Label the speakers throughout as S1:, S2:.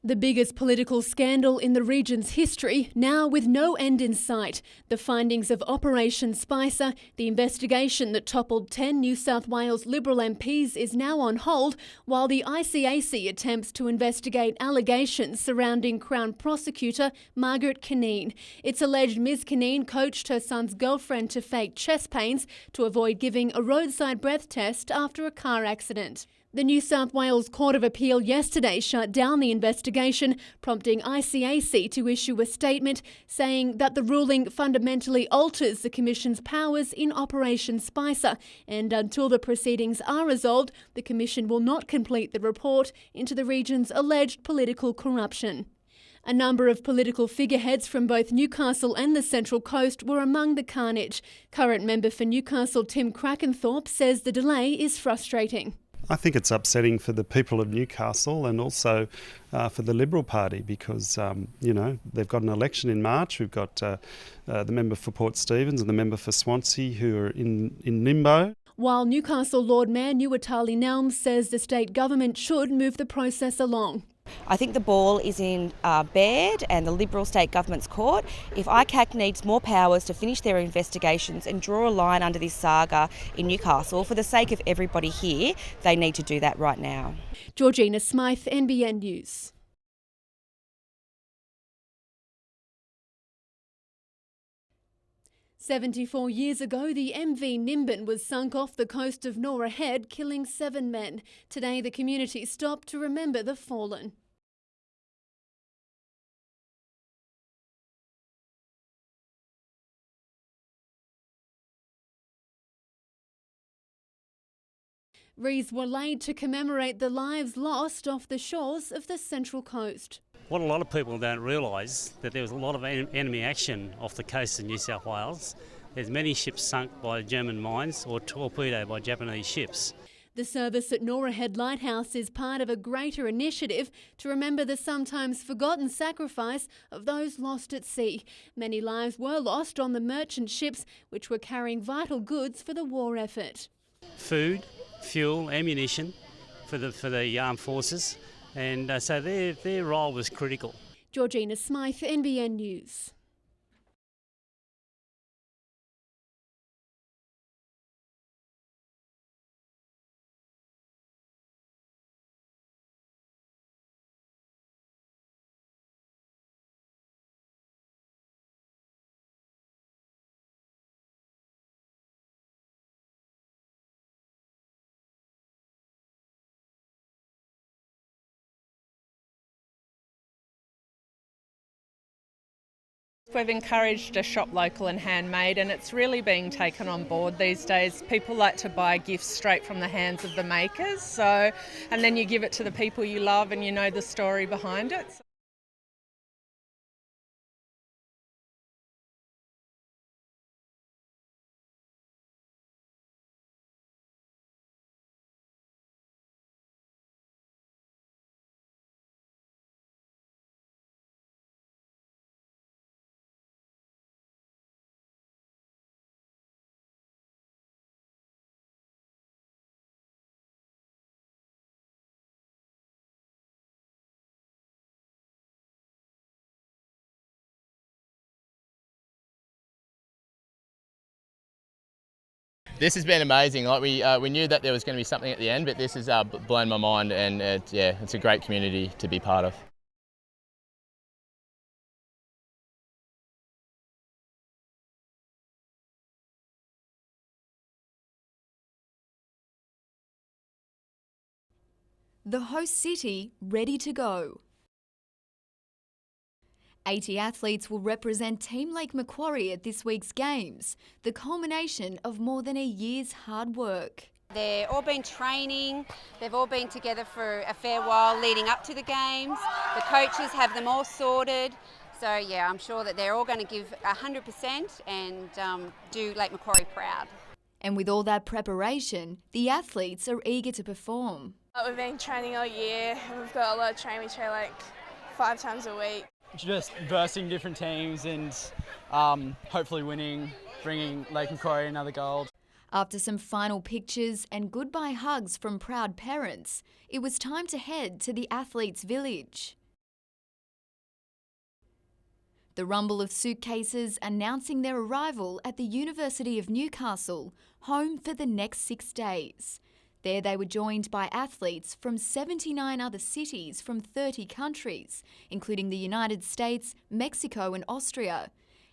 S1: The biggest political scandal in the region's history, now with no end in sight. The findings of Operation Spicer, the investigation that toppled 10 New South Wales Liberal MPs, is now on hold, while the ICAC attempts to investigate allegations surrounding Crown Prosecutor Margaret Cunneen. It's alleged Ms Cunneen coached her son's girlfriend to fake chest pains to avoid giving a roadside breath test after a car accident. The New South Wales Court of Appeal yesterday shut down the investigation, prompting ICAC to issue a statement saying that the ruling fundamentally alters the Commission's powers in Operation Spicer, and until the proceedings are resolved, the Commission will not complete the report into the region's alleged political corruption. A number of political figureheads from both Newcastle and the Central Coast were among the carnage. Current member for Newcastle Tim Krakenthorpe says the delay is frustrating.
S2: I think it's upsetting for the people of Newcastle and also for the Liberal Party because, they've got an election in March. We've got the member for Port Stephens and the member for Swansea who are in limbo.
S1: While Newcastle Lord Mayor Nuatali Nelms says the state government should move the process along.
S3: I think the ball is in Baird and the Liberal state government's court. If ICAC needs more powers to finish their investigations and draw a line under this saga in Newcastle, for the sake of everybody here, they need to do that right now.
S1: Georgina Smythe, NBN News. 74 years ago, the MV Nimbin was sunk off the coast of Norah Head, killing 7 men. Today, the community stopped to remember the fallen. Wreaths were laid to commemorate the lives lost off the shores of the Central Coast.
S4: What a lot of people don't realise, that there was a lot of enemy action off the coast of New South Wales. There's many ships sunk by German mines or torpedoed by Japanese ships.
S1: The service at Norah Head Lighthouse is part of a greater initiative to remember the sometimes forgotten sacrifice of those lost at sea. Many lives were lost on the merchant ships which were carrying vital goods for the war effort.
S4: Food, fuel, ammunition for the armed forces. And so their role was critical.
S1: Georgina Smythe, NBN News.
S5: We've encouraged a shop local and handmade, and it's really being taken on board these days. People like to buy gifts straight from the hands of the makers, and then you give it to the people you love and you know the story behind it.
S6: This has been amazing. Like we knew that there was going to be something at the end, but this has blown my mind, and it's a great community to be part of.
S7: The host city ready to go. 80 athletes will represent Team Lake Macquarie at this week's Games, the culmination of more than a year's hard work.
S8: They've all been training, they've all been together for a fair while leading up to the Games. The coaches have them all sorted. So yeah, I'm sure that they're all going to give 100% and do Lake Macquarie proud.
S7: And with all that preparation, the athletes are eager to perform.
S9: We've been training all year, and we've got a lot of training. We train like 5 times a week.
S10: Just versing different teams and hopefully winning, bringing Lake Macquarie another gold.
S7: After some final pictures and goodbye hugs from proud parents, it was time to head to the athletes' village. The rumble of suitcases announcing their arrival at the University of Newcastle, home for the next 6 days. There they were joined by athletes from 79 other cities from 30 countries, including the United States, Mexico and Austria,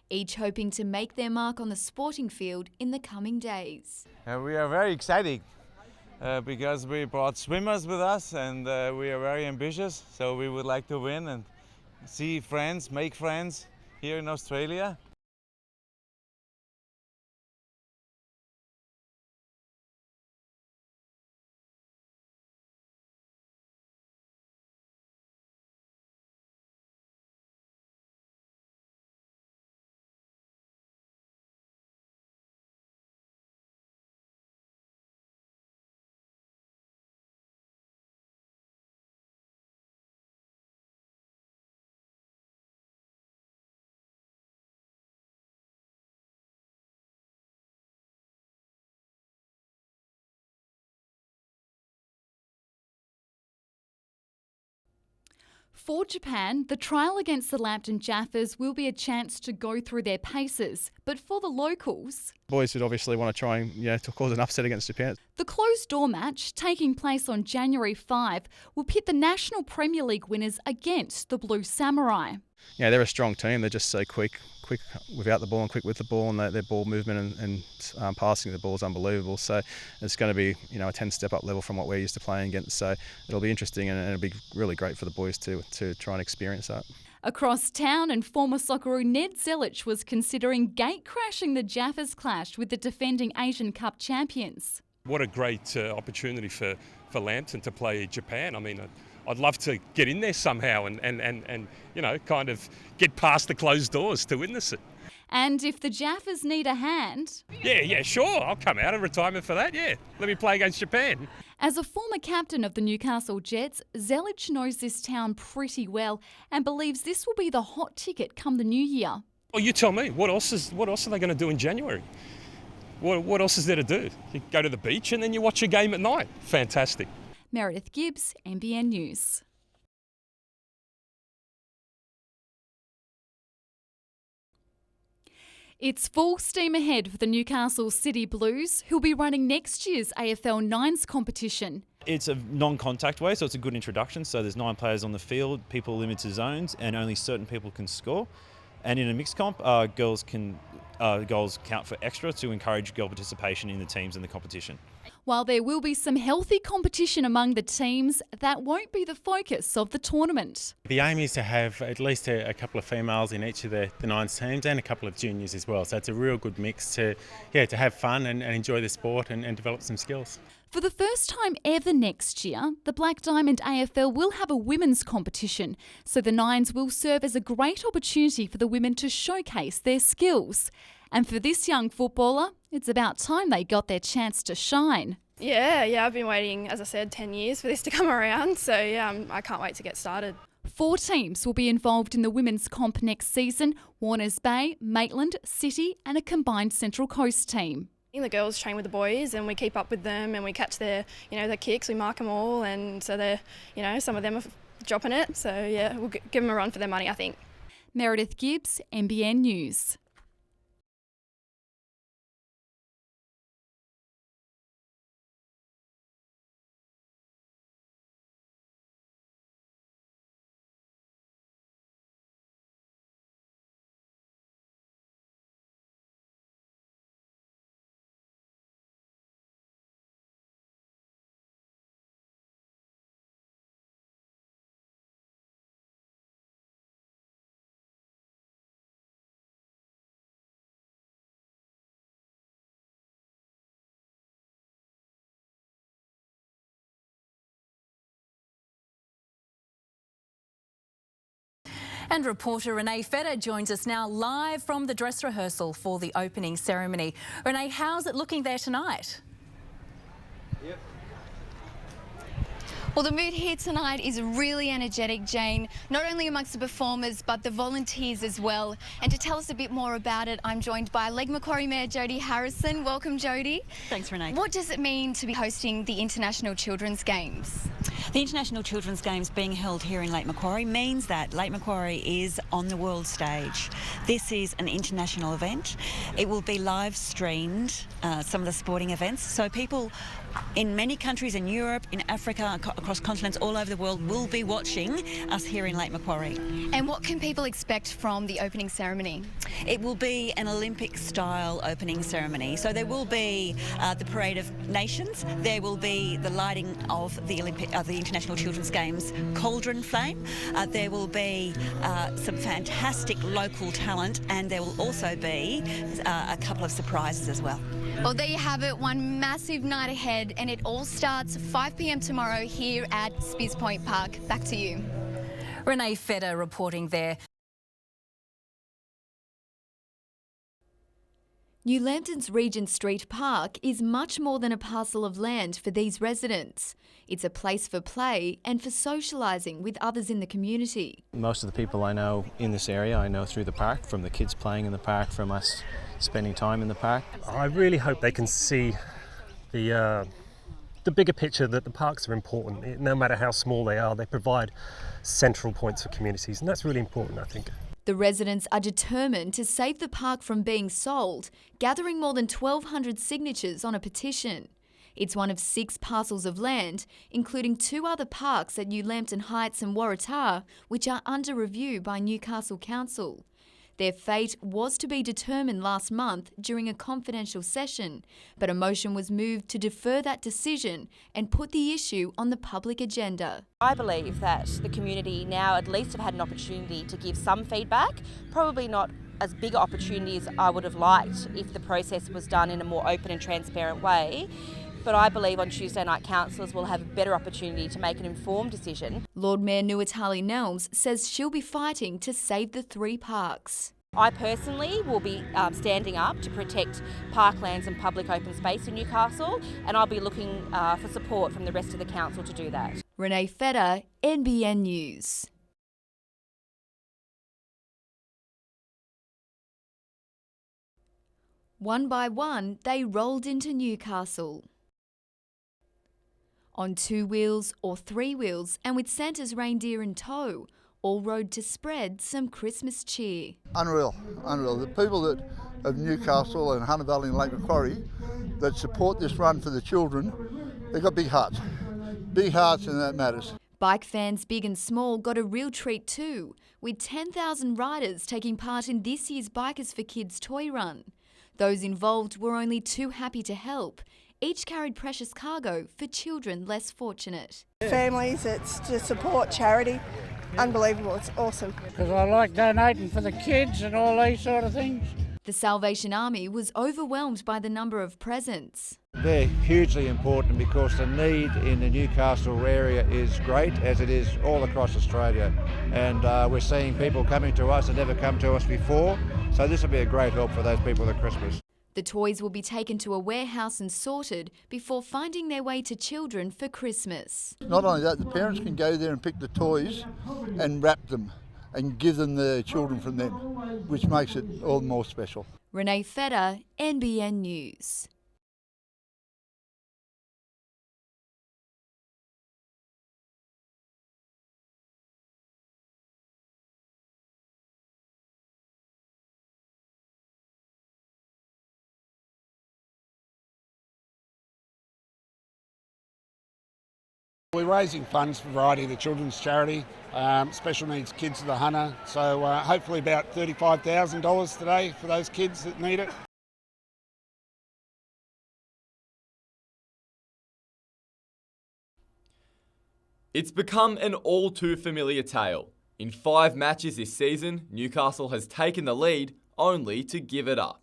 S7: each hoping to make their mark on the sporting field in the coming days.
S11: We are very excited because we brought swimmers with us, and we are very ambitious, so we would like to win and see friends, make friends here in Australia.
S12: For Japan, the trial against the Lambton Jaffers will be a chance to go through their paces. But for the locals,
S13: boys would obviously want to try and to cause an upset against Japan.
S12: The closed-door match, taking place on January 5, will pit the National Premier League winners against the Blue Samurai.
S13: Yeah, they're a strong team. They're just so quick without the ball and quick with the ball, and their ball movement and passing the ball is unbelievable. So it's going to be a 10-step up level from what we're used to playing against. So it'll be interesting, and it'll be really great for the boys to try and experience that.
S12: Across town, and former Socceroo Ned Zelic was considering gate crashing the Jaffers clash with the defending Asian Cup champions.
S14: What a great opportunity for Lambton to play Japan. I mean, I'd love to get in there somehow and kind of get past the closed doors to witness it.
S12: And if the Jaffers need a hand...
S14: Yeah, sure. I'll come out of retirement for that, yeah. Let me play against Japan.
S12: As a former captain of the Newcastle Jets, Zelic knows this town pretty well and believes this will be the hot ticket come the new year.
S14: Well, you tell me, what else are they going to do in January? What else is there to do? You go to the beach and then you watch a game at night. Fantastic.
S12: Meredith Gibbs, NBN News. It's full steam ahead for the Newcastle City Blues, who'll be running next year's AFL Nines competition.
S15: It's a non-contact way, so it's a good introduction. So there's 9 players on the field, people limit to zones, and only certain people can score. And in a mixed comp, goals count for extra to encourage girl participation in the teams and the competition.
S12: While there will be some healthy competition among the teams, that won't be the focus of the tournament.
S16: The aim is to have at least a couple of females in each of the Nines teams and a couple of juniors as well. So it's a real good mix to have fun and enjoy the sport and develop some skills.
S12: For the first time ever next year, the Black Diamond AFL will have a women's competition, so the Nines will serve as a great opportunity for the women to showcase their skills. And for this young footballer, it's about time they got their chance to shine.
S9: Yeah, I've been waiting, as I said, 10 years for this to come around, so I can't wait to get started.
S12: 4 teams will be involved in the women's comp next season: Warners Bay, Maitland, City and a combined Central Coast team.
S9: The girls train with the boys and we keep up with them and we catch their kicks, we mark them all, and so they're, some of them are dropping it, so yeah, we'll give them a run for their money, I think.
S12: Meredith Gibbs, NBN News.
S17: And reporter Renee Feder joins us now live from the dress rehearsal for the opening ceremony. Renee, how's it looking there tonight?
S18: Yep. Well, the mood here tonight is really energetic, Jane, not only amongst the performers but the volunteers as well. And to tell us a bit more about it, I'm joined by Leg Macquarie Mayor Jodie Harrison. Welcome, Jodie.
S17: Thanks, Renee.
S18: What does it mean to be hosting the International Children's Games?
S19: The International Children's Games being held here in Lake Macquarie means that Lake Macquarie is on the world stage. This is an international event. It will be live streamed, some of the sporting events, so people in many countries in Europe, in Africa, across continents all over the world will be watching us here in Lake Macquarie.
S18: And what can people expect from the opening ceremony?
S19: It will be an Olympic-style opening ceremony. So there will be the Parade of Nations. There will be the lighting of the International Children's Games cauldron flame. There will be some fantastic local talent, and there will also be a couple of surprises as well.
S18: Well, there you have it, one massive night ahead, and it all starts 5 p.m. tomorrow here at Spiz Point Park. Back to you.
S17: Renee Feder reporting there.
S7: New Lambton's Regent Street Park is much more than a parcel of land for these residents. It's a place for play and for socialising with others in the community.
S13: Most of the people I know in this area I know through the park, from the kids playing in the park, from us spending time in the park.
S20: I really hope they can see the bigger picture, that the parks are important. No matter how small they are, they provide central points for communities, and that's really important, I think.
S7: The residents are determined to save the park from being sold, gathering more than 1,200 signatures on a petition. It's one of 6 parcels of land, including 2 other parks at New Lambton Heights and Waratah, which are under review by Newcastle Council. Their fate was to be determined last month during a confidential session, but a motion was moved to defer that decision and put the issue on the public agenda.
S3: I believe that the community now at least have had an opportunity to give some feedback, probably not as big an opportunity as I would have liked if the process was done in a more open and transparent way. But I believe on Tuesday night councillors will have a better opportunity to make an informed decision.
S7: Lord Mayor Nuatali Nelms says she'll be fighting to save the 3 parks.
S3: I personally will be standing up to protect parklands and public open space in Newcastle, and I'll be looking for support from the rest of the council to do that.
S7: Renee Feder, NBN News. One by one, they rolled into Newcastle. On 2 wheels or 3 wheels, and with Santa's reindeer in tow, all rode to spread some Christmas cheer.
S21: Unreal, unreal. The people of Newcastle and Hunter Valley and Lake Macquarie that support this run for the children, they've got big hearts. Big hearts, and that matters.
S7: Bike fans big and small got a real treat too, with 10,000 riders taking part in this year's Bikers for Kids toy run. Those involved were only too happy to help. Each carried precious cargo for children less fortunate.
S22: Families, it's to support charity. Unbelievable, it's awesome.
S23: Because I like donating for the kids and all these sort of things.
S7: The Salvation Army was overwhelmed by the number of presents.
S24: They're hugely important because the need in the Newcastle area is great, as it is all across Australia. And we're seeing people coming to us that never come to us before. So this will be a great help for those people at Christmas.
S7: The toys will be taken to a warehouse and sorted before finding their way to children for Christmas.
S21: Not only that, the parents can go there and pick the toys and wrap them and give them the children from them, which makes it all the more special.
S7: Renee Feder, NBN News.
S25: We're raising funds for Variety of the Children's Charity, special needs kids of the Hunter, so hopefully about $35,000 today for those kids that need it.
S26: It's become an all too familiar tale. In 5 matches this season, Newcastle has taken the lead only to give it up.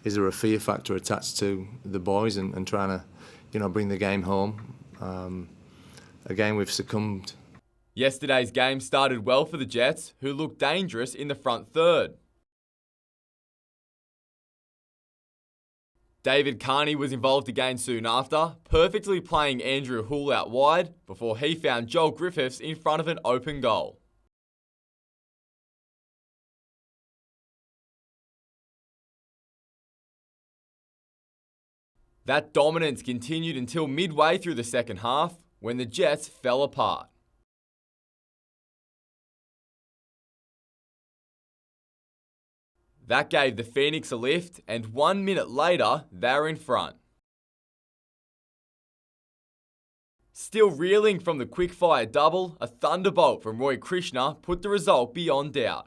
S27: Is there a fear factor attached to the boys and trying to, bring the game home? Again, we've succumbed.
S26: Yesterday's game started well for the Jets, who looked dangerous in the front third. David Carney was involved again soon after, perfectly playing Andrew Hull out wide before he found Joel Griffiths in front of an open goal. That dominance continued until midway through the second half, when the Jets fell apart. That gave the Phoenix a lift, and 1 minute later, they were in front. Still reeling from the quick-fire double, a thunderbolt from Roy Krishna put the result beyond doubt.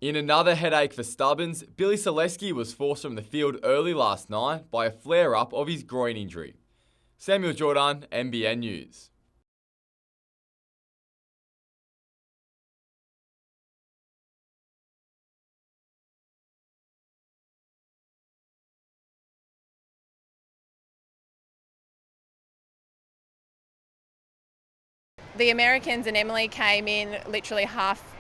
S26: In another headache for Stubbins, Billy Selesky was forced from the field early last night by a flare-up of his groin injury. Samuel Jordan, NBN News.
S1: The Americans and Emily came in literally half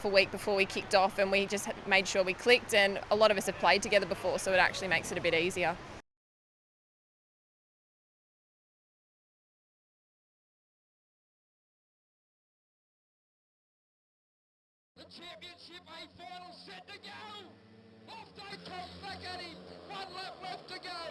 S1: a week before we kicked off, and we just made sure we clicked, and a lot of us have played together before, so it actually makes it a bit easier.
S2: The championship A final set to go. Off they come back at him. 1 lap left to go.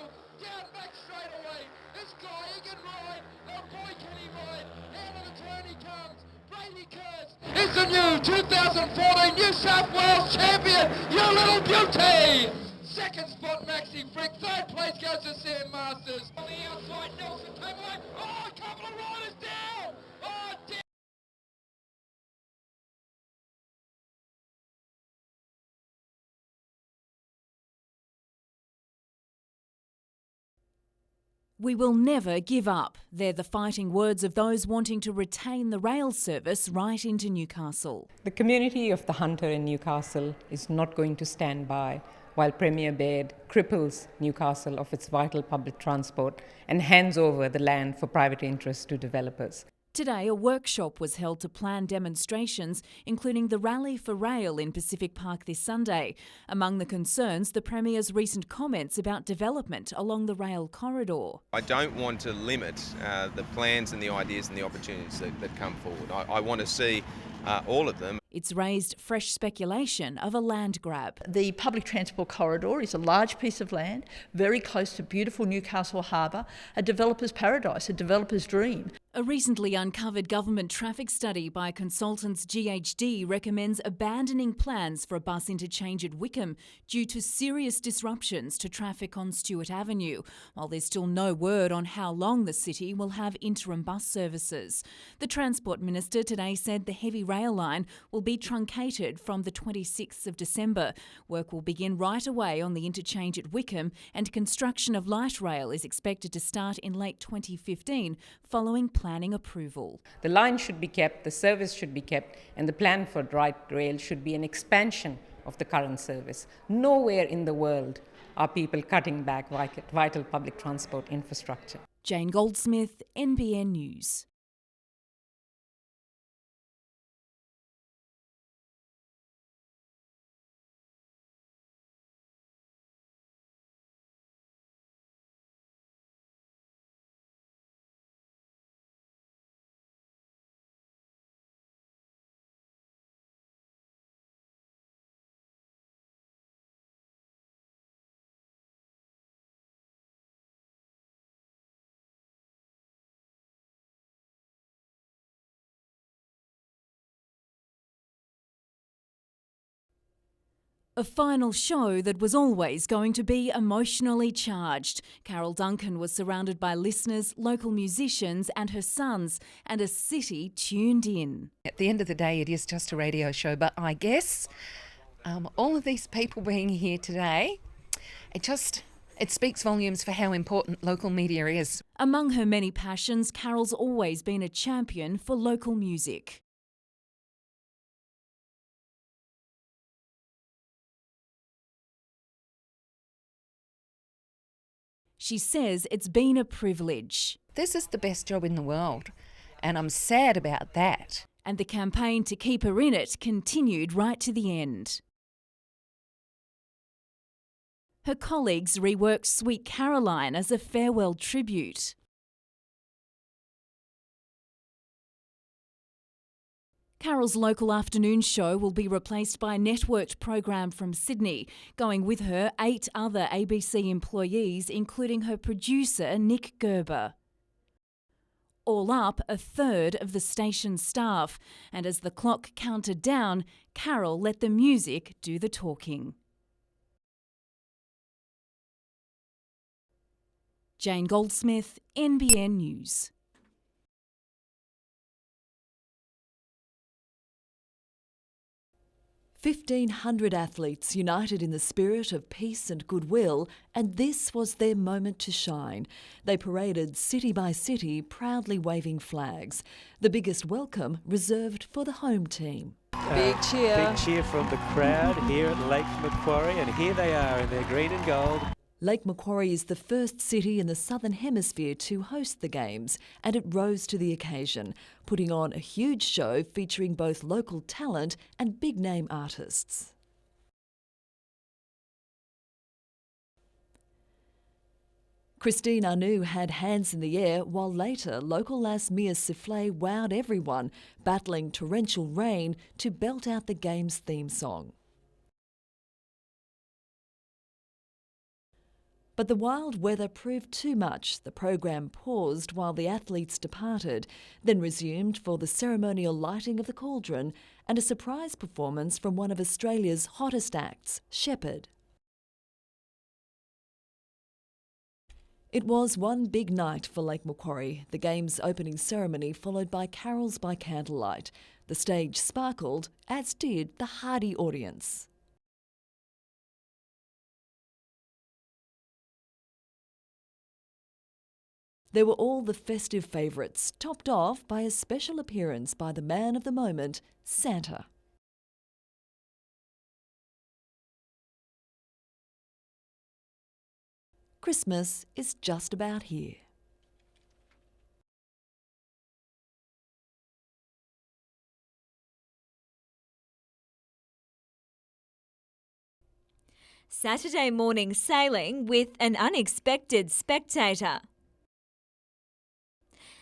S2: Down back straight away. This guy, he can ride. Oh boy, can he ride. Out of the turn he comes. Brady Kurtz is the new 2014 New South Wales champion. You little beauty. Second spot, Maxi Frick. Third place goes to Sam Masters. On the outside, Nelson came away. Oh, a couple of riders down. Oh, down.
S4: We will never give up. They're the fighting words of those wanting to retain the rail service right into Newcastle.
S5: The community of the Hunter in Newcastle is not going to stand by while Premier Baird cripples Newcastle of its vital public transport and hands over the land for private interests to developers.
S4: Today, a workshop was held to plan demonstrations, including the Rally for Rail in Pacific Park this Sunday. Among the concerns, the Premier's recent comments about development along the rail corridor.
S6: I don't want to limit the plans and the ideas and the opportunities that come forward. I want to see all of them.
S4: It's raised fresh speculation of a land grab.
S8: The public transport corridor is a large piece of land, very close to beautiful Newcastle Harbour, a developer's paradise, a developer's dream.
S4: A recently uncovered government traffic study by consultants GHD recommends abandoning plans for a bus interchange at Wickham due to serious disruptions to traffic on Stewart Avenue, while there's still no word on how long the city will have interim bus services. The Transport Minister today said the heavy rail line will be truncated from the 26th of December. Work will begin right away on the interchange at Wickham, and construction of light rail is expected to start in late 2015 following planning approval.
S5: The line should be kept, the service should be kept, and the plan for light rail should be an expansion of the current service. Nowhere in the world are people cutting back vital public transport infrastructure.
S4: Jane Goldsmith, NBN News. A final show that was always going to be emotionally charged. Carol Duncan was surrounded by listeners, local musicians and her sons, and a city tuned in.
S10: At the end of the day, it is just a radio show, but I guess all of these people being here today, it speaks volumes for how important local media is.
S4: Among her many passions, Carol's always been a champion for local music. She says it's been a privilege.
S10: This is the best job in the world, and I'm sad about that.
S4: And the campaign to keep her in it continued right to the end. Her colleagues reworked Sweet Caroline as a farewell tribute. Carol's local afternoon show will be replaced by a networked program from Sydney. Going with her, 8 other ABC employees, including her producer, Nick Gerber. All up, a third of the station's staff. And as the clock counted down, Carol let the music do the talking. Jane Goldsmith, NBN News. 1,500 athletes united in the spirit of peace and goodwill, and this was their moment to shine. They paraded city by city, proudly waving flags. The biggest welcome reserved for the home team.
S9: Big cheer from the crowd here at Lake Macquarie, and here they are in their green and gold.
S4: Lake Macquarie is the first city in the Southern Hemisphere to host the Games, and it rose to the occasion, putting on a huge show featuring both local talent and big-name artists. Christine Anu had hands in the air, while later local lass Mia Soufflé wowed everyone, battling torrential rain to belt out the Games theme song. But the wild weather proved too much. The program paused while the athletes departed, then resumed for the ceremonial lighting of the cauldron and a surprise performance from one of Australia's hottest acts, Shepherd. It was one big night for Lake Macquarie, the Games opening ceremony followed by carols by candlelight. The stage sparkled, as did the hardy audience. There were all the festive favourites, topped off by a special appearance by the man of the moment, Santa. Christmas is just about here.
S11: Saturday morning sailing with an unexpected spectator.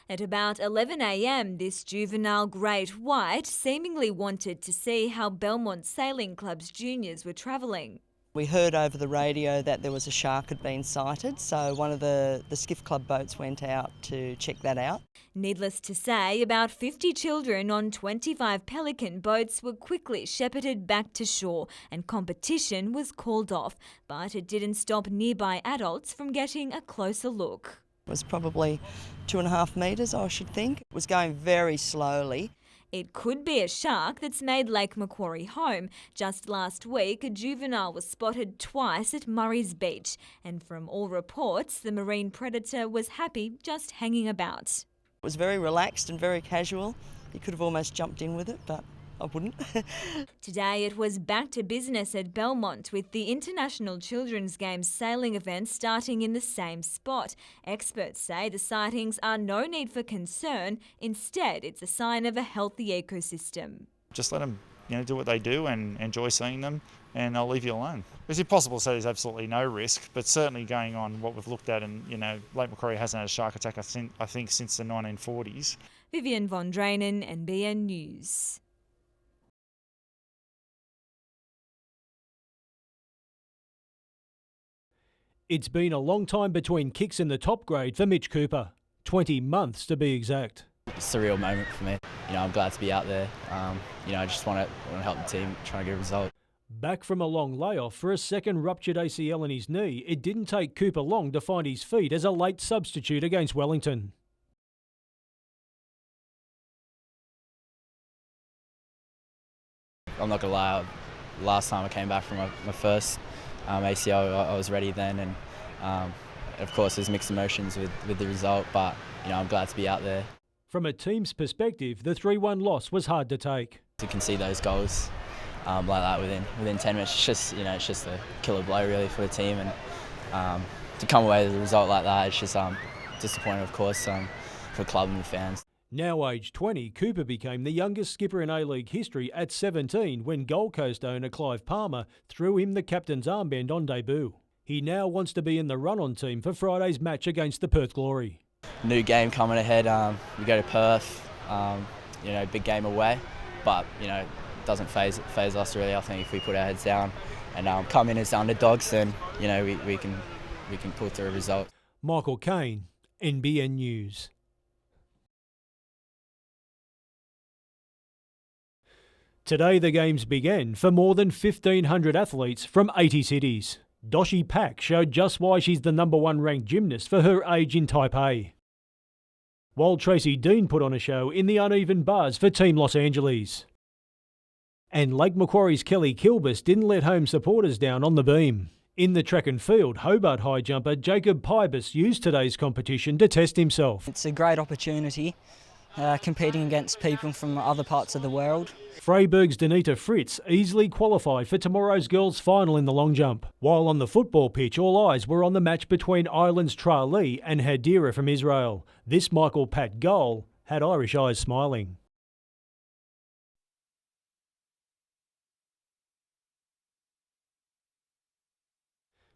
S11: At about 11 a.m, this juvenile great white seemingly wanted to see how Belmont Sailing Club's juniors were travelling.
S12: We heard over the radio that there was a shark had been sighted, so one of the skiff club boats went out to check that out.
S11: Needless to say, about 50 children on 25 Pelican boats were quickly shepherded back to shore and competition was called off, but it didn't stop nearby adults from getting a closer look.
S12: It was probably 2.5 metres, I should think. It was going very slowly.
S11: It could be a shark that's made Lake Macquarie home. Just last week, a juvenile was spotted twice at Murray's Beach, and from all reports, the marine predator was happy just hanging about.
S12: It was very relaxed and very casual. You could have almost jumped in with it, but I wouldn't.
S11: Today it was back to business at Belmont with the International Children's Games sailing event starting in the same spot. Experts say the sightings are no need for concern. Instead, it's a sign of a healthy ecosystem.
S14: Just let them do what they do and enjoy seeing them, and I'll leave you alone. It's impossible to say there's absolutely no risk, but certainly going on what we've looked at, and Lake Macquarie hasn't had a shark attack, I think since the 1940s.
S11: Vivian von Drainen, NBN News.
S15: It's been a long time between kicks in the top grade for Mitch Cooper. 20 months to be exact.
S16: It's a real moment for me. I'm glad to be out there. I just want to help the team try to get a result.
S15: Back from a long layoff for a second ruptured ACL in his knee, it didn't take Cooper long to find his feet as a late substitute against Wellington.
S16: I'm not going to lie, last time I came back from my first ACL, I was ready then, and of course there's mixed emotions with the result, but I'm glad to be out there.
S15: From a team's perspective, the 3-1 loss was hard to take.
S16: To concede those goals like that within 10 minutes, it's just a killer blow really for the team, and to come away with a result like that, it's just disappointing, of course, for the club and the fans.
S15: Now aged 20, Cooper became the youngest skipper in A-League history at 17 when Gold Coast owner Clive Palmer threw him the captain's armband on debut. He now wants to be in the run-on team for Friday's match against the Perth Glory.
S16: New game coming ahead. We go to Perth, big game away. but you know, it doesn't phase us really. I think if we put our heads down and come in as underdogs, then you know we can pull through a result.
S15: Michael Kane, NBN News. Today the games began for more than 1,500 athletes from 80 cities. Doshi Pak showed just why she's the #1 ranked gymnast for her age in Taipei. While Tracy Dean put on a show in the uneven bars for Team Los Angeles. And Lake Macquarie's Kelly Kilbus didn't let home supporters down on the beam. In the track and field, Hobart high jumper Jacob Pybus used today's competition to test himself.
S3: It's a great opportunity, competing against people from other parts of the world.
S15: Freiburg's Danita Fritz easily qualified for tomorrow's girls' final in the long jump. While on the football pitch, all eyes were on the match between Ireland's Tra Lee and Hadira from Israel. This Michael Pat goal had Irish eyes smiling.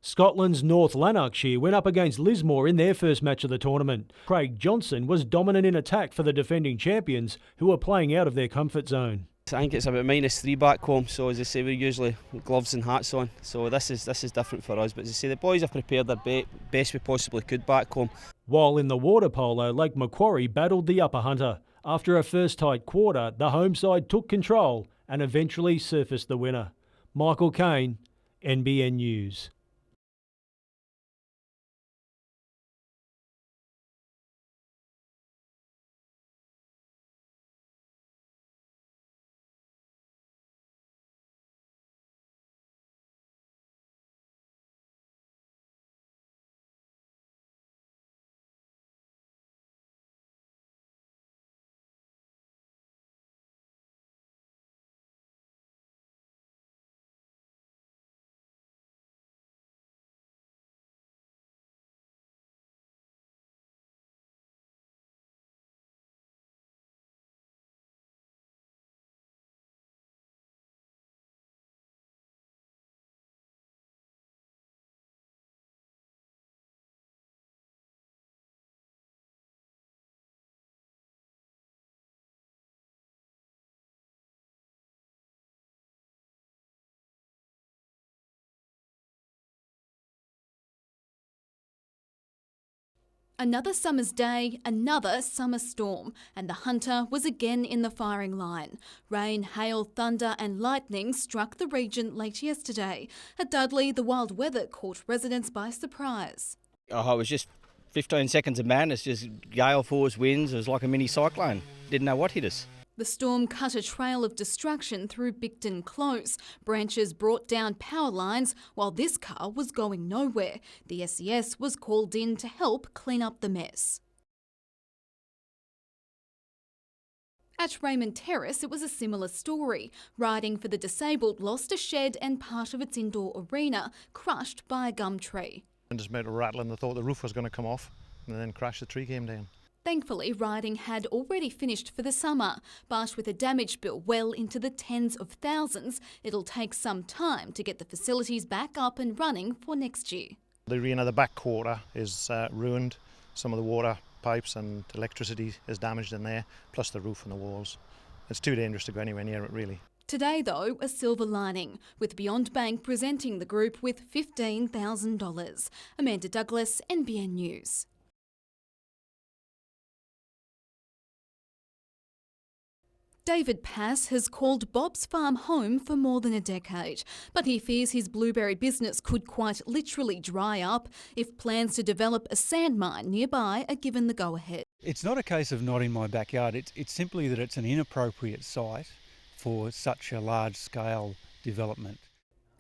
S15: Scotland's North Lanarkshire went up against Lismore in their first match of the tournament. Craig Johnson was dominant in attack for the defending champions, who were playing out of their comfort zone.
S13: I think it's about -3 back home, so as I say, we're usually gloves and hats on, so this is different for us. But as I say, the boys have prepared their best we possibly could back home.
S15: While in the water polo, Lake Macquarie battled the upper hunter. After a first tight quarter, the home side took control and eventually surfaced the winner. Michael Kane, NBN News.
S17: Another summer's day, another summer storm, and the hunter was again in the firing line. Rain, hail, thunder and lightning struck the region late yesterday. At Dudley, the wild weather caught residents by surprise.
S18: Oh, it was just 15 seconds of madness, just gale force winds. It was like a mini cyclone. Didn't know what hit us.
S17: The storm cut a trail of destruction through Bicton Close. Branches brought down power lines while this car was going nowhere. The SES was called in to help clean up the mess. At Raymond Terrace, it was a similar story. Riding for the Disabled lost a shed and part of its indoor arena, crushed by a gum tree.
S19: And just made a rattle and I thought the roof was going to come off and then crash, the tree came down.
S17: Thankfully, riding had already finished for the summer, but with a damage bill well into the tens of thousands, it'll take some time to get the facilities back up and running for next year.
S19: The arena, the back quarter is ruined. Some of the water pipes and electricity is damaged in there, plus the roof and the walls. It's too dangerous to go anywhere near it, really.
S17: Today, though, a silver lining, with Beyond Bank presenting the group with $15,000. Amanda Douglas, NBN News. David Pass has called Bob's Farm home for more than a decade, but he fears his blueberry business could quite literally dry up if plans to develop a sand mine nearby are given the go-ahead.
S20: It's not a case of not in my backyard, it's simply that it's an inappropriate site for such a large-scale development.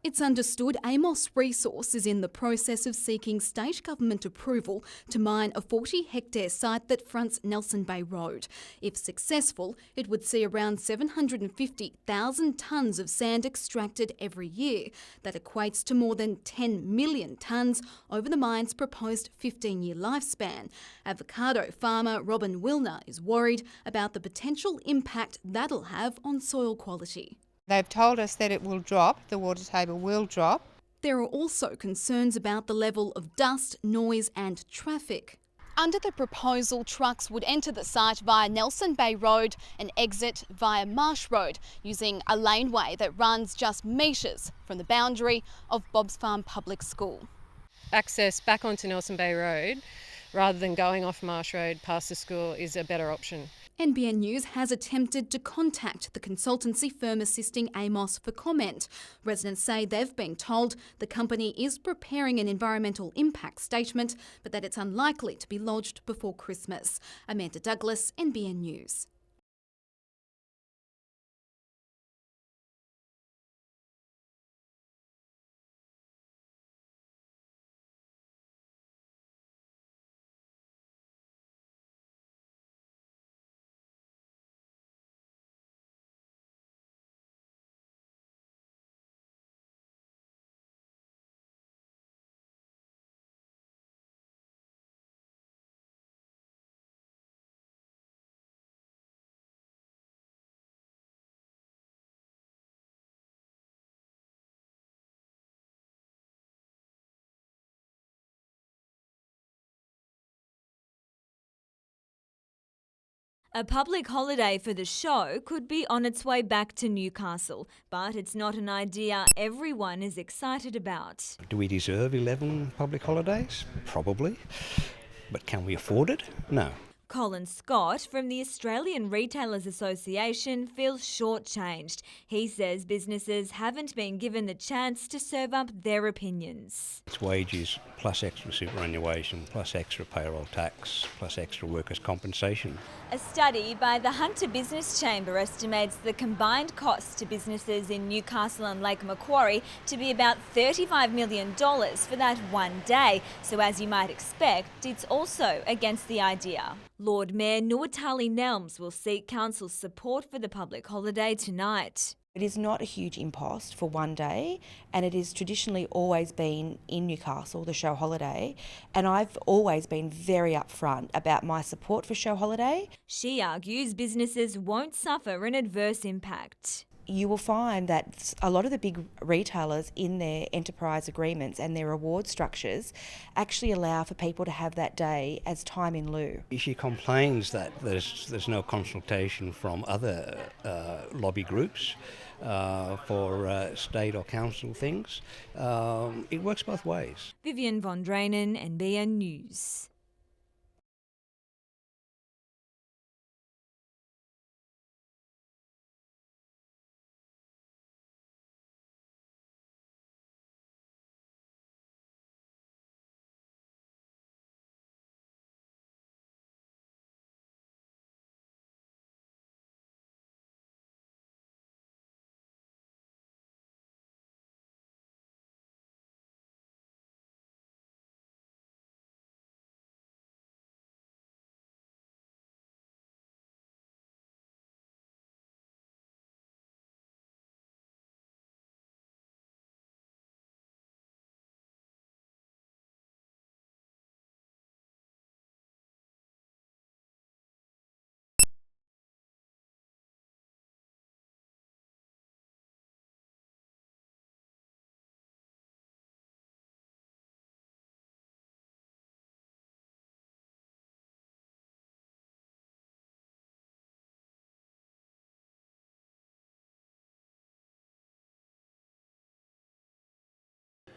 S17: It's understood Amos Resource is in the process of seeking state government approval to mine a 40-hectare site that fronts Nelson Bay Road. If successful, it would see around 750,000 tonnes of sand extracted every year. That equates to more than 10 million tonnes over the mine's proposed 15-year lifespan. Avocado farmer Robin Wilner is worried about the potential impact that'll have on soil quality.
S22: They've told us that it will drop, the water table will drop.
S17: There are also concerns about the level of dust, noise and traffic. Under the proposal, trucks would enter the site via Nelson Bay Road and exit via Marsh Road, using a laneway that runs just metres from the boundary of Bob's Farm Public School.
S7: Access back onto Nelson Bay Road, rather than going off Marsh Road past the school, is a better option.
S17: NBN News has attempted to contact the consultancy firm assisting Amos for comment. Residents say they've been told the company is preparing an environmental impact statement, but that it's unlikely to be lodged before Christmas. Amanda Douglas, NBN News.
S11: A public holiday for the show could be on its way back to Newcastle, but it's not an idea everyone is excited about.
S21: Do we deserve 11 public holidays? Probably. But can we afford it? No.
S11: Colin Scott from the Australian Retailers Association feels shortchanged. He says businesses haven't been given the chance to serve up their opinions.
S21: It's wages plus extra superannuation plus extra payroll tax plus extra workers' compensation.
S11: A study by the Hunter Business Chamber estimates the combined cost to businesses in Newcastle and Lake Macquarie to be about $35 million for that one day. So as you might expect, it's also against the idea. Lord Mayor Nuwatali Nelms will seek council's support for the public holiday tonight.
S23: It is not a huge impost for one day, and it has traditionally always been in Newcastle, the show holiday, and I've always been very upfront about my support for show holiday.
S11: She argues businesses won't suffer an adverse impact.
S23: You will find that a lot of the big retailers in their enterprise agreements and their reward structures actually allow for people to have that day as time in lieu.
S21: She complains that there's no consultation from other lobby groups for state or council things. It works both ways.
S11: Vivian von Drainen, NBN News.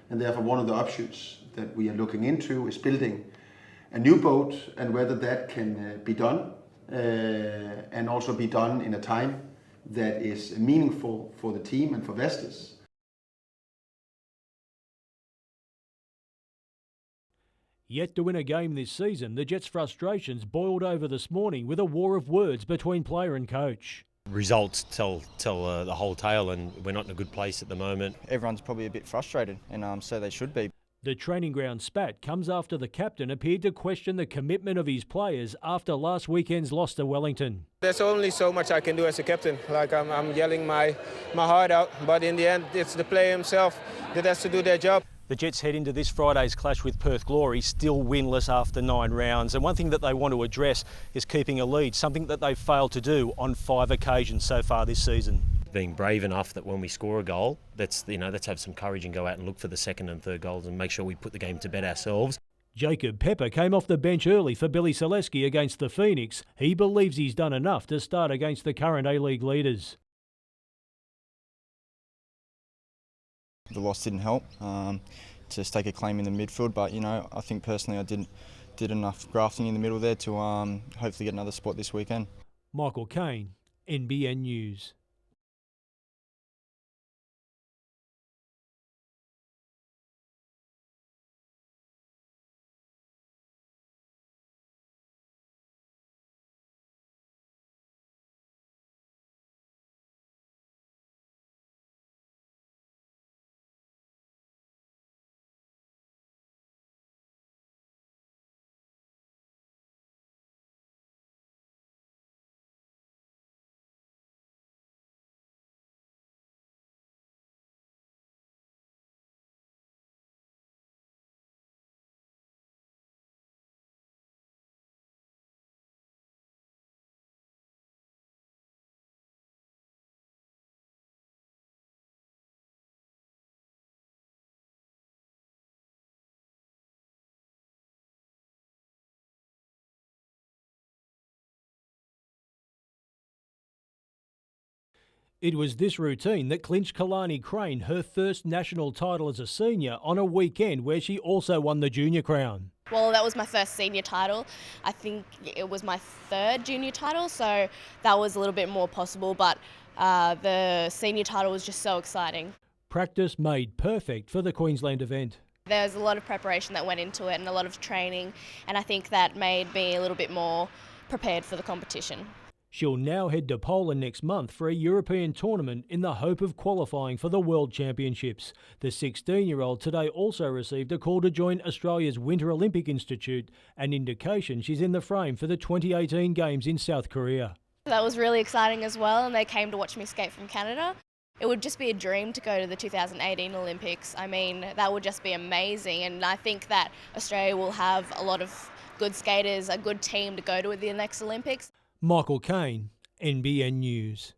S24: And therefore one of the options that we are looking into is building a new boat, and whether that can be done and also be done in a time that is meaningful for the team and for Vestas.
S15: Yet to win a game this season, the Jets' frustrations boiled over this morning with a war of words between player and coach.
S25: Results tell the whole tale, and we're not in a good place at the moment.
S16: Everyone's probably a bit frustrated, and so they should be.
S15: The training ground spat comes after the captain appeared to question the commitment of his players after last weekend's loss to Wellington.
S26: There's only so much I can do as a captain. Like I'm yelling my heart out, but in the end it's the player himself that has to do their job.
S15: The Jets head into this Friday's clash with Perth Glory still winless after 9 rounds, and one thing that they want to address is keeping a lead, something that they've failed to do on 5 occasions so far this season.
S25: Being brave enough that when we score a goal, let's have some courage and go out and look for the second and third goals and make sure we put the game to bed ourselves.
S15: Jacob Pepper came off the bench early for Billy Selesky against the Phoenix. He believes he's done enough to start against the current A-League leaders.
S1: The loss didn't help to stake a claim in the midfield, but I think personally I did enough grafting in the middle there to hopefully get another spot this weekend.
S15: Michael Kane, NBN News. It was this routine that clinched Kalani Crane her first national title as a senior on a weekend where she also won the junior crown.
S2: Well, that was my first senior title. I think it was my third junior title, so that was a little bit more possible, but the senior title was just so exciting.
S15: Practice made perfect for the Queensland event.
S2: There was a lot of preparation that went into it and a lot of training, and I think that made me a little bit more prepared for the competition.
S15: She'll now head to Poland next month for a European tournament in the hope of qualifying for the World Championships. The 16-year-old today also received a call to join Australia's Winter Olympic Institute, an indication she's in the frame for the 2018 Games in South Korea.
S2: That was really exciting as well, and they came to watch me skate from Canada. It would just be a dream to go to the 2018 Olympics. I mean, that would just be amazing, and I think that Australia will have a lot of good skaters, a good team to go to the next Olympics.
S15: Michael Kane, NBN News.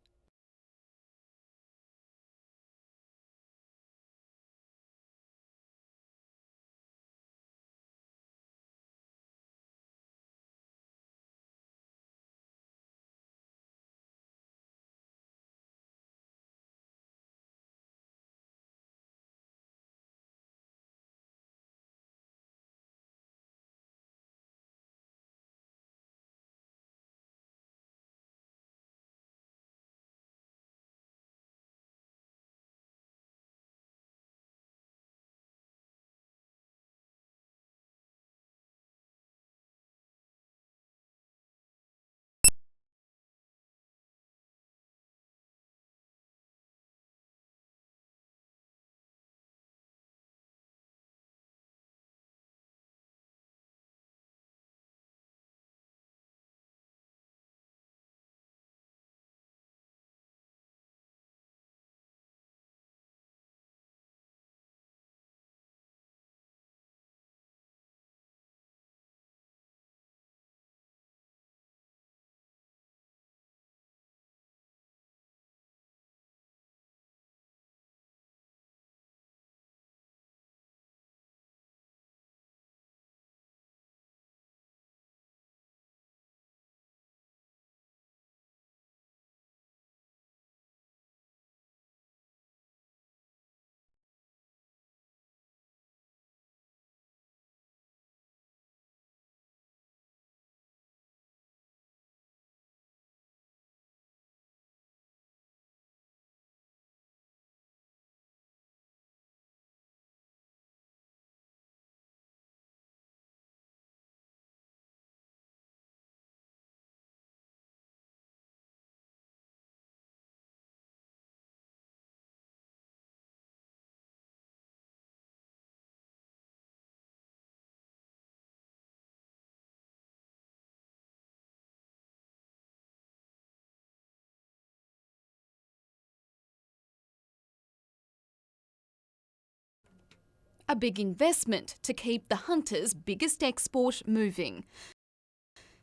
S17: A big investment to keep the Hunter's biggest export moving.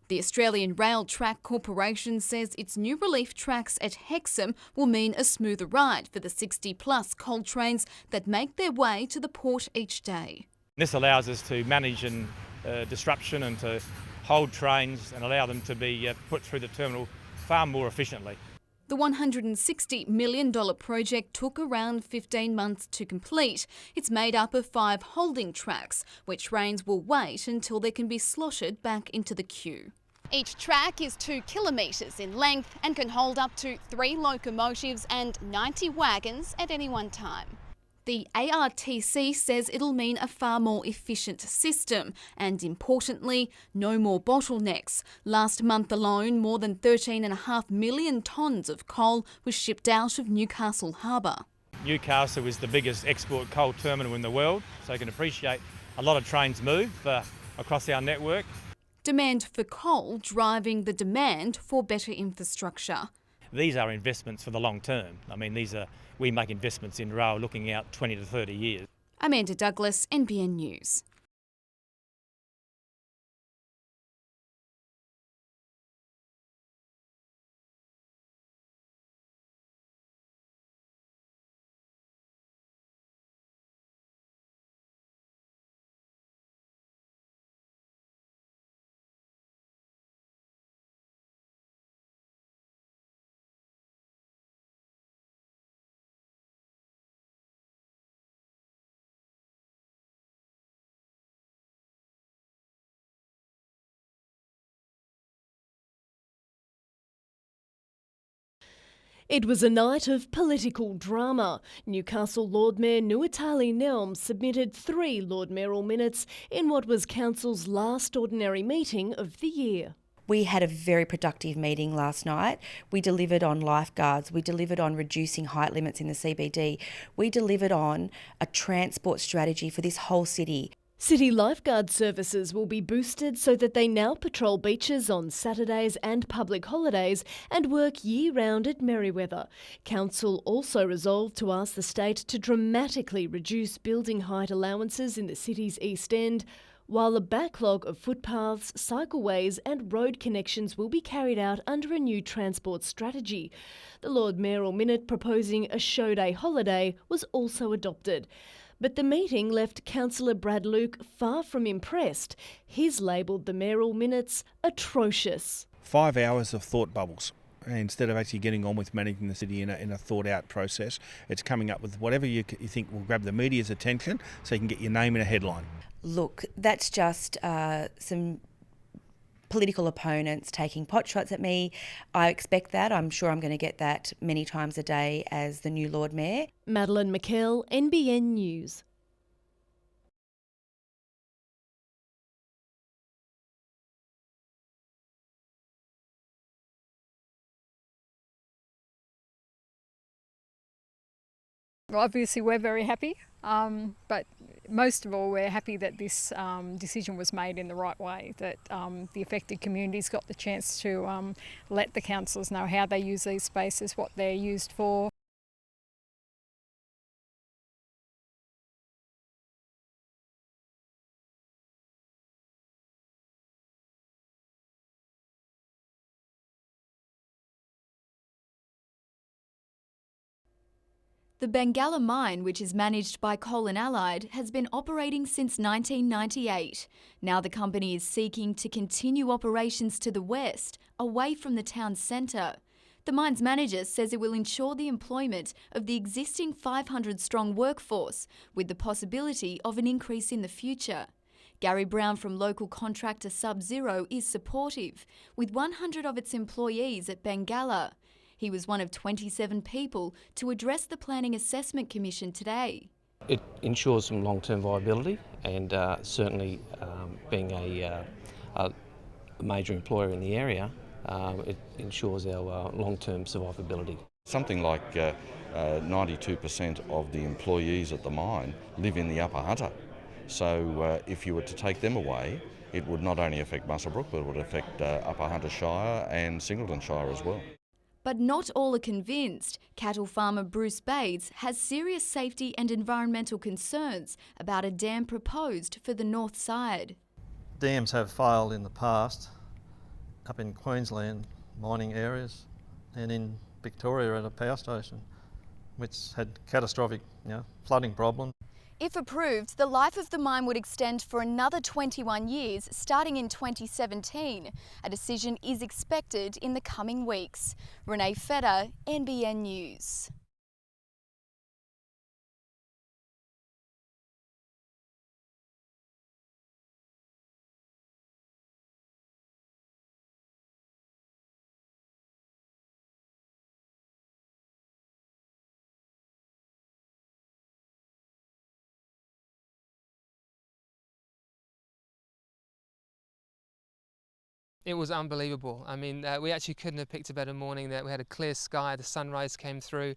S17: The Australian Rail Track Corporation says its new relief tracks at Hexham will mean a smoother ride for the 60-plus coal trains that make their way to the port each day.
S4: This allows us to manage disruption and to hold trains and allow them to be put through the terminal far more efficiently.
S17: The $160 million project took around 15 months to complete. It's made up of 5 holding tracks, where trains will wait until they can be slotted back into the queue. Each track is 2 kilometres in length and can hold up to 3 locomotives and 90 wagons at any one time. The ARTC says it'll mean a far more efficient system and, importantly, no more bottlenecks. Last month alone, more than 13.5 million tonnes of coal was shipped out of Newcastle Harbour.
S4: Newcastle is the biggest export coal terminal in the world, so you can appreciate a lot of trains move across our network.
S17: Demand for coal driving the demand for better infrastructure.
S4: These are investments for the long term. I mean, we make investments in rail looking out 20 to 30 years.
S17: Amanda Douglas, NBN News.
S5: It was a night of political drama. Newcastle Lord Mayor Nuatali Nelm submitted 3 Lord Mayoral minutes in what was Council's last ordinary meeting of the year.
S23: We had a very productive meeting last night. We delivered on lifeguards. We delivered on reducing height limits in the CBD. We delivered on a transport strategy for this whole city.
S5: City lifeguard services will be boosted so that they now patrol beaches on Saturdays and public holidays and work year-round at Merriweather. Council also resolved to ask the state to dramatically reduce building height allowances in the city's East End, while a backlog of footpaths, cycleways and road connections will be carried out under a new transport strategy. The Lord Mayoral Minute proposing a show day holiday was also adopted. But the meeting left Councillor Brad Luke far from impressed. He's labelled the mayoral minutes atrocious.
S6: 5 hours of thought bubbles. Instead of actually getting on with managing the city in a thought-out process, it's coming up with whatever you think will grab the media's attention so you can get your name in a headline.
S23: Look, that's just some political opponents taking pot shots at me. I expect that. I'm sure I'm going to get that many times a day as the new Lord Mayor.
S5: Madeline McKell, NBN News.
S8: Obviously we're very happy, but most of all we're happy that this decision was made in the right way, that the affected communities got the chance to let the councillors know how they use these spaces, what they're used for.
S9: The Bengalla mine, which is managed by Coal and Allied, has been operating since 1998. Now the company is seeking to continue operations to the west, away from the town centre. The mine's manager says it will ensure the employment of the existing 500-strong workforce, with the possibility of an increase in the future. Gary Brown from local contractor Sub-Zero is supportive, with 100 of its employees at Bengalla. He was one of 27 people to address the Planning Assessment Commission today.
S10: It ensures some long-term viability and certainly being a major employer in the area, it ensures our long-term survivability.
S27: Something like 92% of the employees at the mine live in the Upper Hunter. So if you were to take them away, it would not only affect Muswellbrook, but it would affect Upper Hunter Shire and Singleton Shire as well.
S9: But not all are convinced. Cattle farmer Bruce Bates has serious safety and environmental concerns about a dam proposed for the north side.
S28: Dams have failed in the past up in Queensland mining areas and in Victoria at a power station, which had catastrophic flooding problems.
S9: If approved, the life of the mine would extend for another 21 years, starting in 2017. A decision is expected in the coming weeks. Renee Feder, NBN News.
S3: It was unbelievable. I mean, we actually couldn't have picked a better morning. That we had a clear sky, the sunrise came through.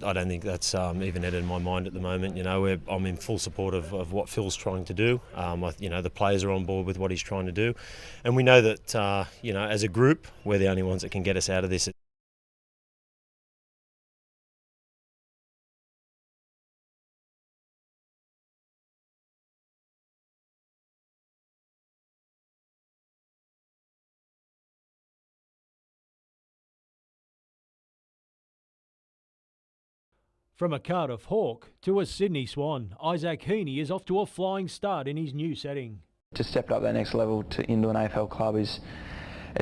S25: I don't think that's even headed in my mind at the moment. You know, I'm in full support of what Phil's trying to do. You know, the players are on board with what he's trying to do, and we know that you know, as a group, we're the only ones that can get us out of this.
S15: From a Cardiff Hawk to a Sydney Swan, Isaac Heaney is off to a flying start in his new setting.
S12: To step up that next level into an AFL club it's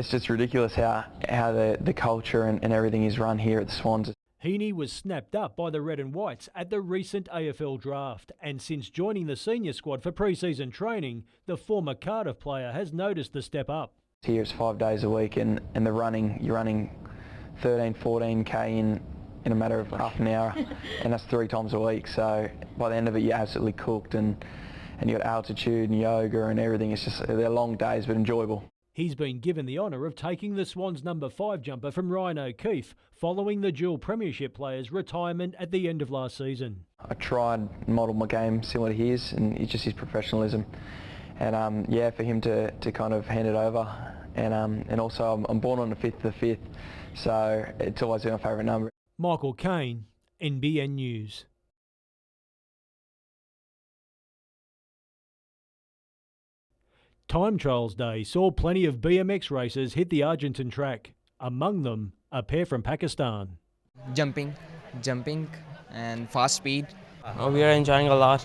S12: just ridiculous how the culture and everything is run here at the Swans.
S15: Heaney was snapped up by the Red and Whites at the recent AFL draft, and since joining the senior squad for pre-season training, the former Cardiff player has noticed the step up.
S12: Here it's 5 days a week and you're running 13, 14k in a matter of half an hour, and that's 3 times a week. So by the end of it, you're absolutely cooked, and you got altitude and yoga and everything. It's just, they're long days but enjoyable.
S15: He's been given the honour of taking the Swans' number 5 jumper from Ryan O'Keefe following the dual premiership player's retirement at the end of last season.
S12: I tried and modelled my game similar to his, and it's just his professionalism. And yeah, for him to kind of hand it over, and also I'm born on the 5th of the 5th, so it's always been my favourite number.
S15: Michael Kane, NBN News. Time Trials Day saw plenty of BMX racers hit the Argentine track, among them a pair from Pakistan.
S13: Jumping and fast speed. We are enjoying a lot.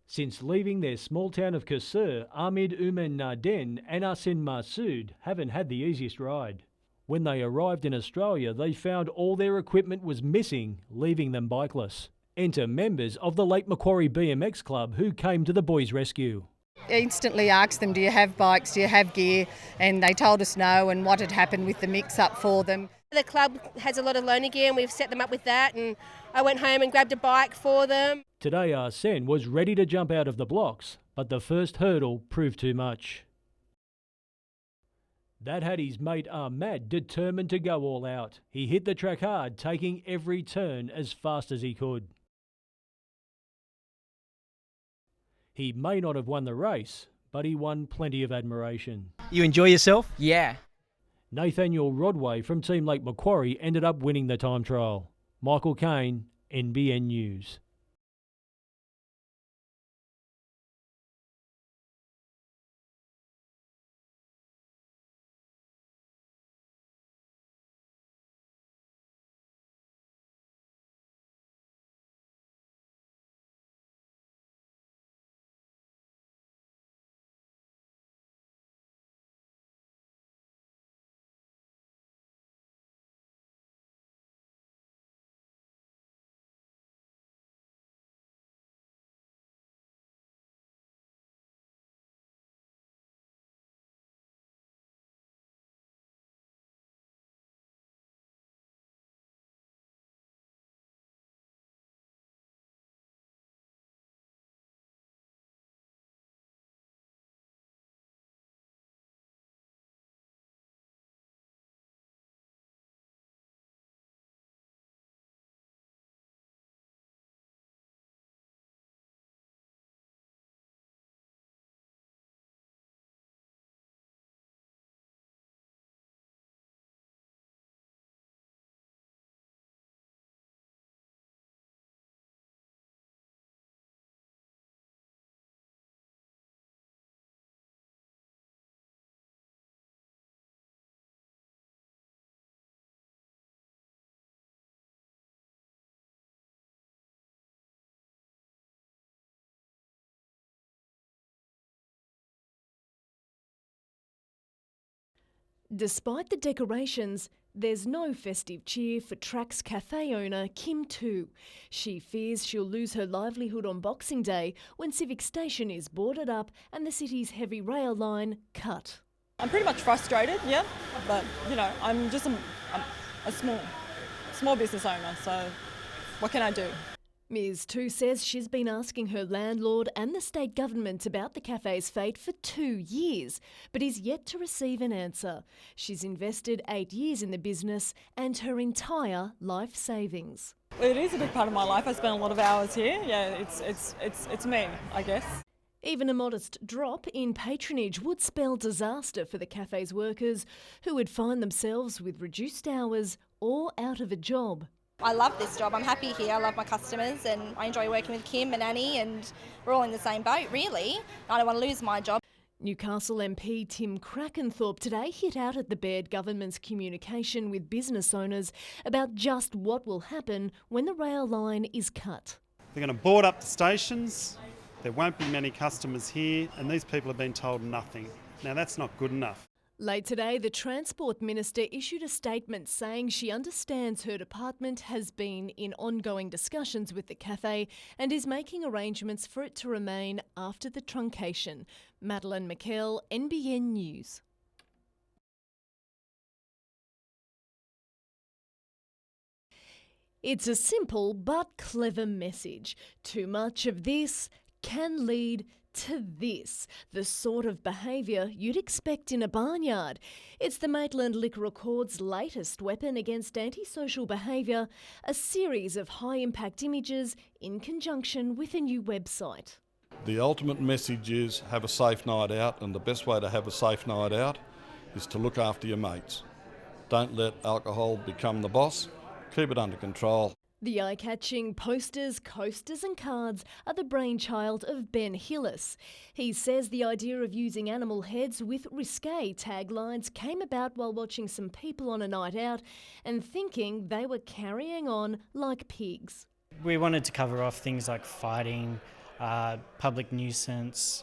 S15: Since leaving their small town of Qasr, Ahmed Umen Naden and Asin Masood haven't had the easiest ride. When they arrived in Australia, they found all their equipment was missing, leaving them bikeless. Enter members of the Lake Macquarie BMX Club who came to the boys' rescue.
S14: Instantly asked them, do you have bikes, do you have gear? And they told us no, and what had happened with the mix-up for them.
S18: The club has a lot of loaner gear and we've set them up with that, and I went home and grabbed a bike for them.
S15: Today Arsene was ready to jump out of the blocks, but the first hurdle proved too much. That had his mate Ahmad determined to go all out. He hit the track hard, taking every turn as fast as he could. He may not have won the race, but he won plenty of admiration.
S13: You enjoy yourself? Yeah.
S15: Nathaniel Rodway from Team Lake Macquarie ended up winning the time trial. Michael Kane, NBN News.
S5: Despite the decorations, there's no festive cheer for Track's cafe owner Kim Tu. She fears she'll lose her livelihood on Boxing Day when Civic Station is boarded up and the city's heavy rail line cut.
S7: I'm pretty much frustrated, yeah, but you know, I'm just a small business owner, so what can I do?
S5: Ms Tu says she's been asking her landlord and the state government about the cafe's fate for 2 years, but is yet to receive an answer. She's invested 8 years in the business and her entire life savings.
S7: It is a big part of my life. I spend a lot of hours here. Yeah, it's me, I guess.
S5: Even a modest drop in patronage would spell disaster for the cafe's workers, who would find themselves with reduced hours or out of a job.
S11: I love this job. I'm happy here. I love my customers and I enjoy working with Kim and Annie, and we're all in the same boat, really. I don't want to lose my job.
S5: Newcastle MP Tim Krakenthorpe today hit out at the Baird government's communication with business owners about just what will happen when the rail line is cut.
S16: They're going to board up the stations, there won't be many customers here, and these people have been told nothing. Now that's not good enough.
S5: Late today, the Transport Minister issued a statement saying she understands her department has been in ongoing discussions with the cafe and is making arrangements for it to remain after the truncation. Madeleine McKell, NBN News. It's a simple but clever message. Too much of this can lead to this, the sort of behaviour you'd expect in a barnyard. It's the Maitland Liquor Accord's latest weapon against antisocial behaviour, a series of high-impact images in conjunction with a new website.
S19: The ultimate message is have a safe night out, and the best way to have a safe night out is to look after your mates. Don't let alcohol become the boss. Keep it under control.
S5: The eye-catching posters, coasters and cards are the brainchild of Ben Hillis. He says the idea of using animal heads with risque taglines came about while watching some people on a night out and thinking they were carrying on like pigs.
S20: We wanted to cover off things like fighting, public nuisance,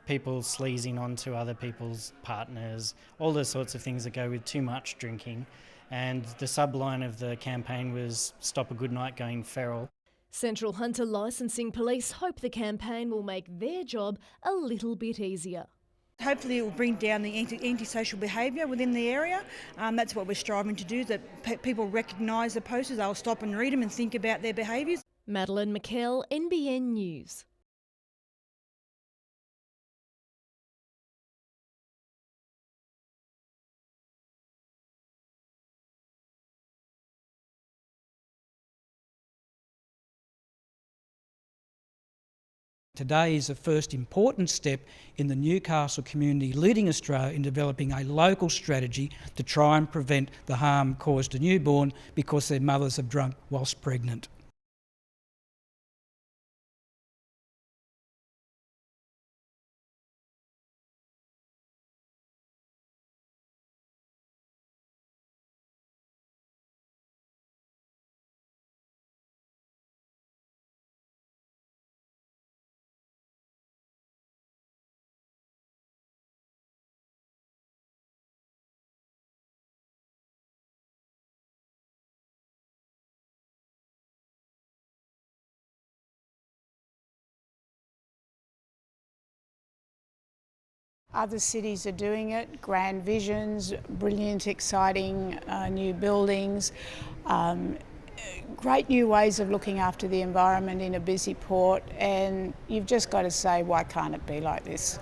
S20: people sleazing onto other people's partners, all the sorts of things that go with too much drinking. And the subline of the campaign was Stop a Good Night Going Feral.
S5: Central Hunter Licensing Police hope the campaign will make their job a little bit easier.
S21: Hopefully it will bring down the antisocial behaviour within the area. That's what we're striving to do, that people recognise the posters, they'll stop and read them and think about their behaviours.
S5: Madeleine McKell, NBN News.
S22: Today is the first important step in the Newcastle community leading Australia in developing a local strategy to try and prevent the harm caused to newborn because their mothers have drunk whilst pregnant.
S24: Other cities are doing it, grand visions, brilliant, exciting new buildings, great new ways of looking after the environment in a busy port, and you've just got to say, why can't it be like this?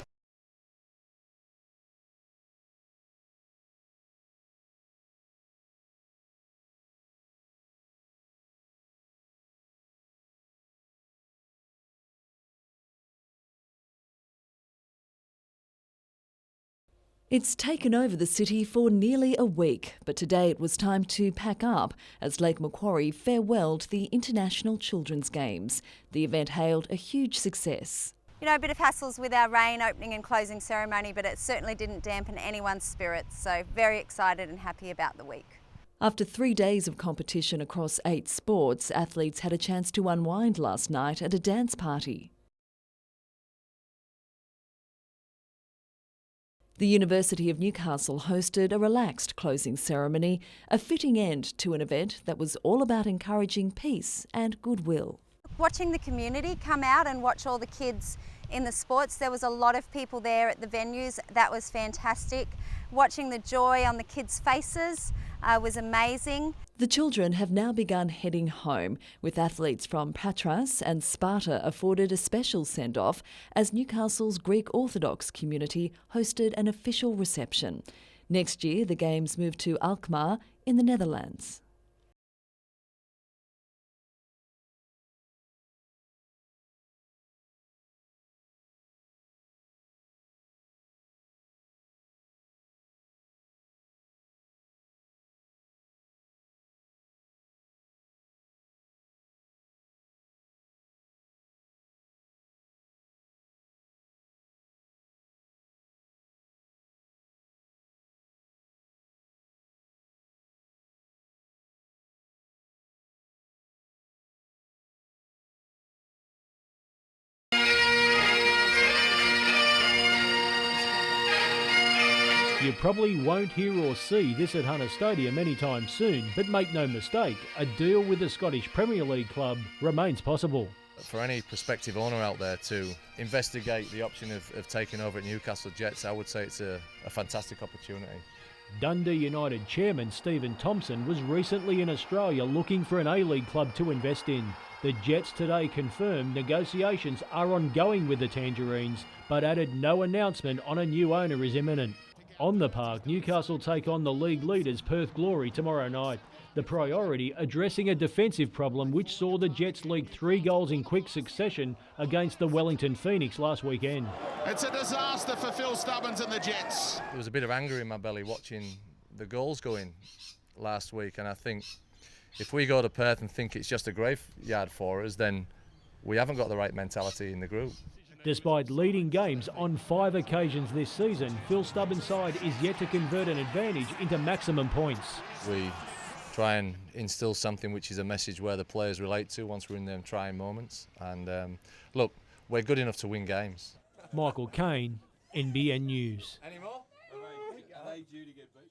S29: It's taken over the city for nearly a week, but today it was time to pack up as Lake Macquarie farewelled the International Children's Games. The event hailed a huge success.
S30: You know, a bit of hassles with our rain opening and closing ceremony, but it certainly didn't dampen anyone's spirits, so very excited and happy about the week.
S29: After 3 days of competition across 8 sports, athletes had a chance to unwind last night at a dance party. The University of Newcastle hosted a relaxed closing ceremony, a fitting end to an event that was all about encouraging peace and goodwill.
S30: Watching the community come out and watch all the kids in the sports, there was a lot of people there at the venues. That was fantastic. Watching the joy on the kids' faces was amazing.
S29: The children have now begun heading home, with athletes from Patras and Sparta afforded a special send-off as Newcastle's Greek Orthodox community hosted an official reception. Next year, the Games move to Alkmaar in the Netherlands.
S15: You probably won't hear or see this at Hunter Stadium anytime soon, but make no mistake, a deal with the Scottish Premier League club remains possible.
S1: For any prospective owner out there to investigate the option of taking over at Newcastle Jets, I would say it's a fantastic opportunity.
S15: Dundee United chairman Stephen Thompson was recently in Australia looking for an A-League club to invest in. The Jets today confirmed negotiations are ongoing with the Tangerines, but added no announcement on a new owner is imminent. On the park, Newcastle take on the league leaders Perth Glory tomorrow night. The priority addressing a defensive problem which saw the Jets leak 3 goals in quick succession against the Wellington Phoenix last weekend.
S2: It's a disaster for Phil Stubbins and the Jets.
S1: There was a bit of anger in my belly watching the goals go in last week, and I think if we go to Perth and think it's just a graveyard for us, then we haven't got the right mentality in the group.
S15: Despite leading games on 5 occasions this season, Phil Stubbins' side is yet to convert an advantage into maximum points.
S1: We try and instill something which is a message where the players relate to once we're in them trying moments. And look, we're good enough to win games.
S15: Michael Kane, NBN News.
S2: Any more? Are they due to get beat?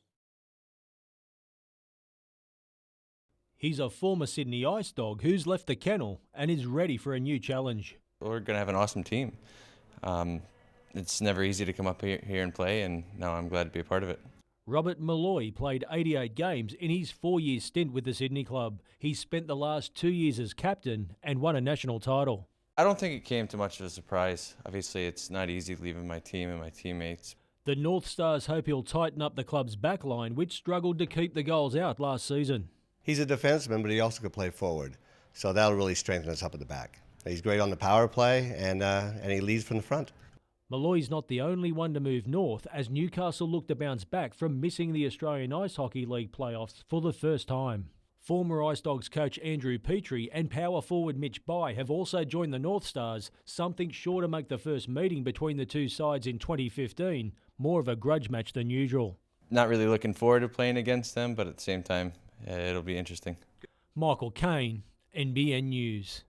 S15: He's a former Sydney Ice Dog who's left the kennel and is ready for a new challenge.
S4: We're going to have an awesome team. It's never easy to come up here and play, and now I'm glad to be a part of it.
S15: Robert Malloy played 88 games in his 4-year stint with the Sydney club. He spent the last 2 years as captain and won a national title.
S4: I don't think it came to much of a surprise. Obviously, it's not easy leaving my team and my teammates.
S15: The North Stars hope he'll tighten up the club's backline, which struggled to keep the goals out last season.
S6: He's a defenseman, but he also could play forward, so that'll really strengthen us up at the back. He's great on the power play, and he leads from the front.
S15: Malloy's not the only one to move north, as Newcastle look to bounce back from missing the Australian Ice Hockey League playoffs for the first time. Former Ice Dogs coach Andrew Petrie and power forward Mitch Bai have also joined the North Stars, something sure to make the first meeting between the two sides in 2015 more of a grudge match than usual.
S4: Not really looking forward to playing against them, but at the same time, it'll be interesting.
S15: Michael Kane, NBN News.